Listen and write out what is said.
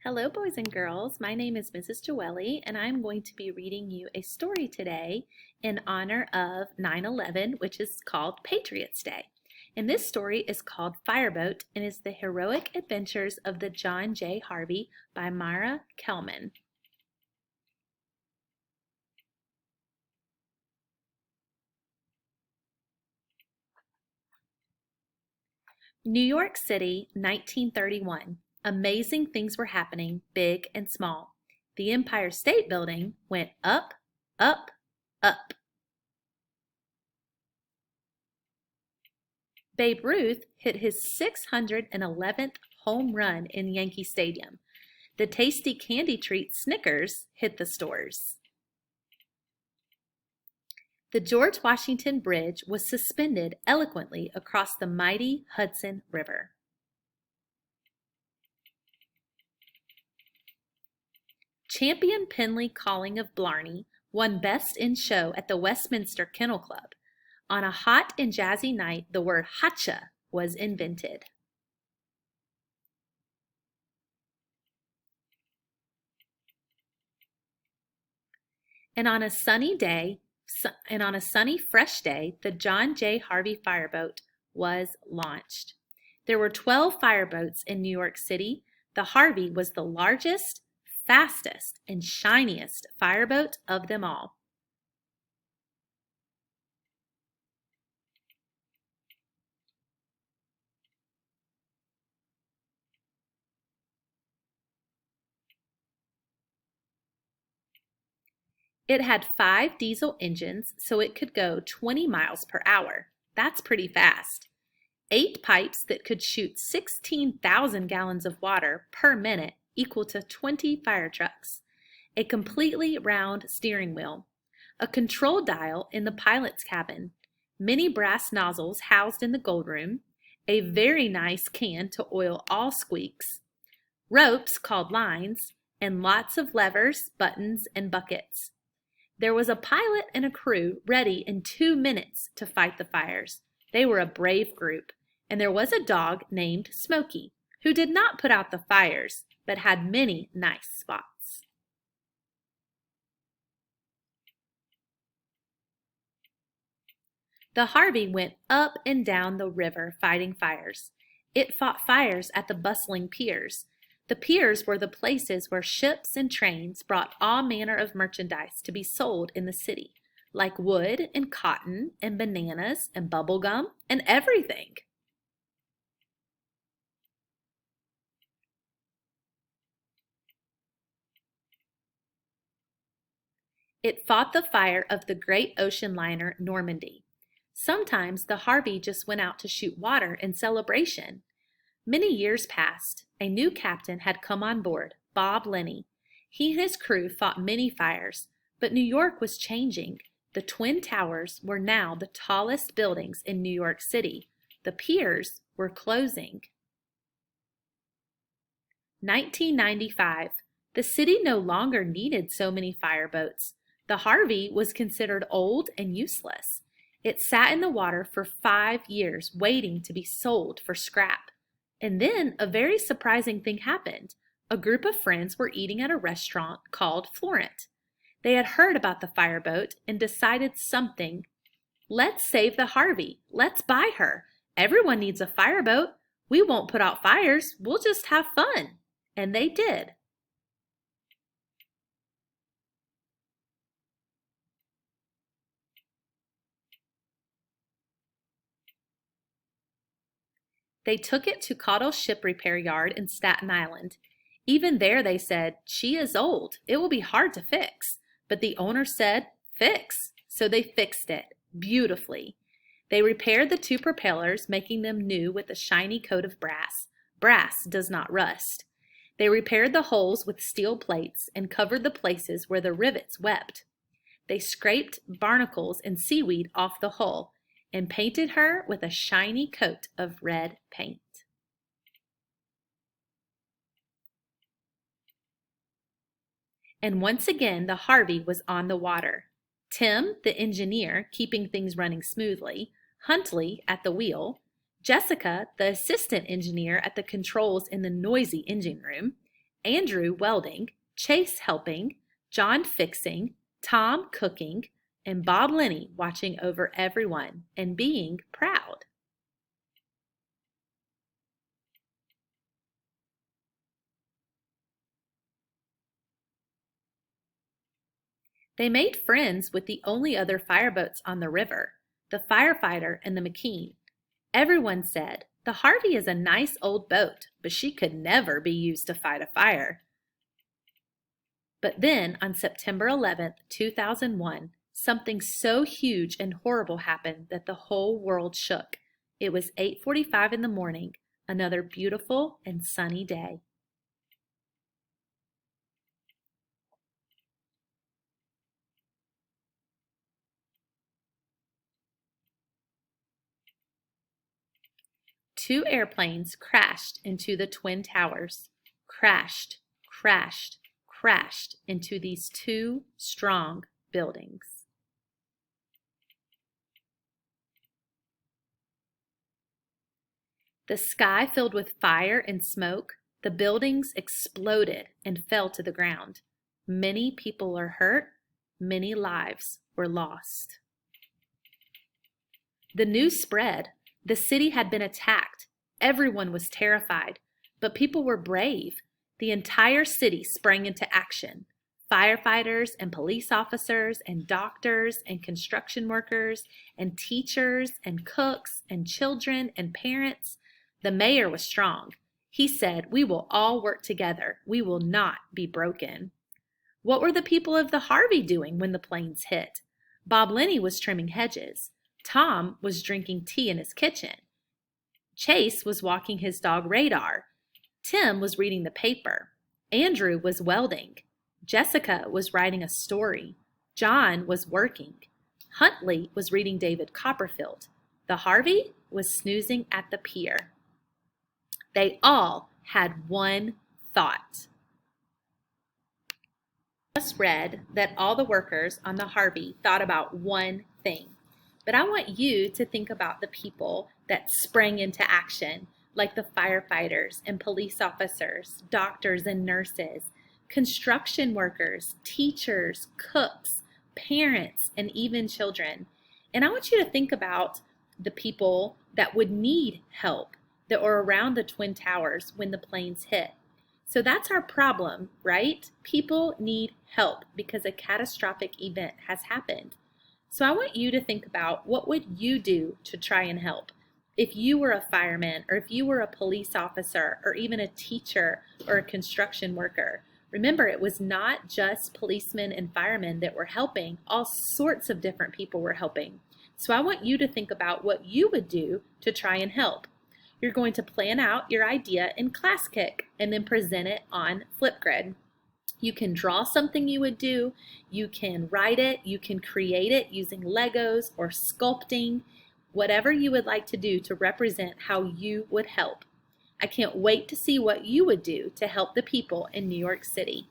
Hello, boys and girls. My name is Mrs. Joelle, and I'm going to be reading you a story today in honor of 9/11, which is called Patriots' Day. And this story is called Fireboat and is the heroic adventures of the John J. Harvey by Myra Kelman. New York City, 1931. Amazing things were happening, big and small. The Empire State Building went up, up, up. Babe Ruth hit his 611th home run in Yankee Stadium. The tasty candy treat Snickers hit the stores. The George Washington Bridge was suspended eloquently across the mighty Hudson River. Champion Penley Calling of Blarney won Best in Show at the Westminster Kennel Club. On a hot and jazzy night, the word "hotcha" was invented. And on a sunny, fresh day, the John J. Harvey Fireboat was launched. There were 12 fireboats in New York City. The Harvey was the largest, fastest, and shiniest fireboat of them all. It had 5 diesel engines, so it could go 20 miles per hour. That's pretty fast. 8 pipes that could shoot 16,000 gallons of water per minute, equal to 20 fire trucks. A completely round steering wheel. A control dial in the pilot's cabin. Many brass nozzles housed in the gold room. A very nice can to oil all squeaks. Ropes called lines, and lots of levers, buttons, and buckets. There was a pilot and a crew ready in 2 minutes to fight the fires. They were a brave group, and there was a dog named Smokey, who did not put out the fires, but had many nice spots. The Harvey went up and down the river fighting fires. It fought fires at the bustling piers. The piers were the places where ships and trains brought all manner of merchandise to be sold in the city, like wood and cotton and bananas and bubble gum and everything. It fought the fire of the great ocean liner Normandy. Sometimes the Harvey just went out to shoot water in celebration. Many years passed. A new captain had come on board, Bob Lenny. He and his crew fought many fires, but New York was changing. The Twin Towers were now the tallest buildings in New York City. The piers were closing. 1995. The city no longer needed so many fireboats. The Harvey was considered old and useless. It sat in the water for 5 years, waiting to be sold for scrap. And then a very surprising thing happened. A group of friends were eating at a restaurant called Florent. They had heard about the fireboat and decided something. Let's save the Harvey. Let's buy her. Everyone needs a fireboat. We won't put out fires. We'll just have fun. And they did. They took it to Caudle's ship repair yard in Staten Island. Even there they said, "She is old. It will be hard to fix." But the owner said, "Fix." So they fixed it beautifully. They repaired the 2 propellers, making them new with a shiny coat of brass. Brass does not rust. They repaired the holes with steel plates and covered the places where the rivets wept. They scraped barnacles and seaweed off the hull and painted her with a shiny coat of red paint. And once again, the Harvey was on the water. Tim, the engineer, keeping things running smoothly, Huntley at the wheel, Jessica, the assistant engineer at the controls in the noisy engine room, Andrew welding, Chase helping, John fixing, Tom cooking, and Bob Lenny watching over everyone and being proud. They made friends with the only other fireboats on the river, the firefighter and the McKean. Everyone said, "The Harvey is a nice old boat, but she could never be used to fight a fire." But then, on September 11th, 2001, something so huge and horrible happened that the whole world shook. It was 8:45 in the morning, another beautiful and sunny day. Two airplanes crashed into the Twin Towers. Crashed, crashed, crashed into these two strong buildings. The sky filled with fire and smoke. The buildings exploded and fell to the ground. Many people were hurt. Many lives were lost. The news spread. The city had been attacked. Everyone was terrified, but people were brave. The entire city sprang into action. Firefighters and police officers and doctors and construction workers and teachers and cooks and children and parents. The mayor was strong. He said, "We will all work together. We will not be broken." What were the people of the Harvey doing when the planes hit? Bob Lenny was trimming hedges. Tom was drinking tea in his kitchen. Chase was walking his dog Radar. Tim was reading the paper. Andrew was welding. Jessica was writing a story. John was working. Huntley was reading David Copperfield. The Harvey was snoozing at the pier. They all had one thought. I just read that all the workers on the Harvey thought about one thing. But I want you to think about the people that sprang into action, like the firefighters and police officers, doctors and nurses, construction workers, teachers, cooks, parents, and even children. And I want you to think about the people that would need help that were around the Twin Towers when the planes hit. So that's our problem, right? People need help because a catastrophic event has happened. So I want you to think about, what would you do to try and help? If you were a fireman, or if you were a police officer, or even a teacher or a construction worker. Remember, it was not just policemen and firemen that were helping. All sorts of different people were helping. So I want you to think about what you would do to try and help. You're going to plan out your idea in ClassKick and then present it on Flipgrid. You can draw something you would do, you can write it, you can create it using Legos or sculpting, whatever you would like to do to represent how you would help. I can't wait to see what you would do to help the people in New York City.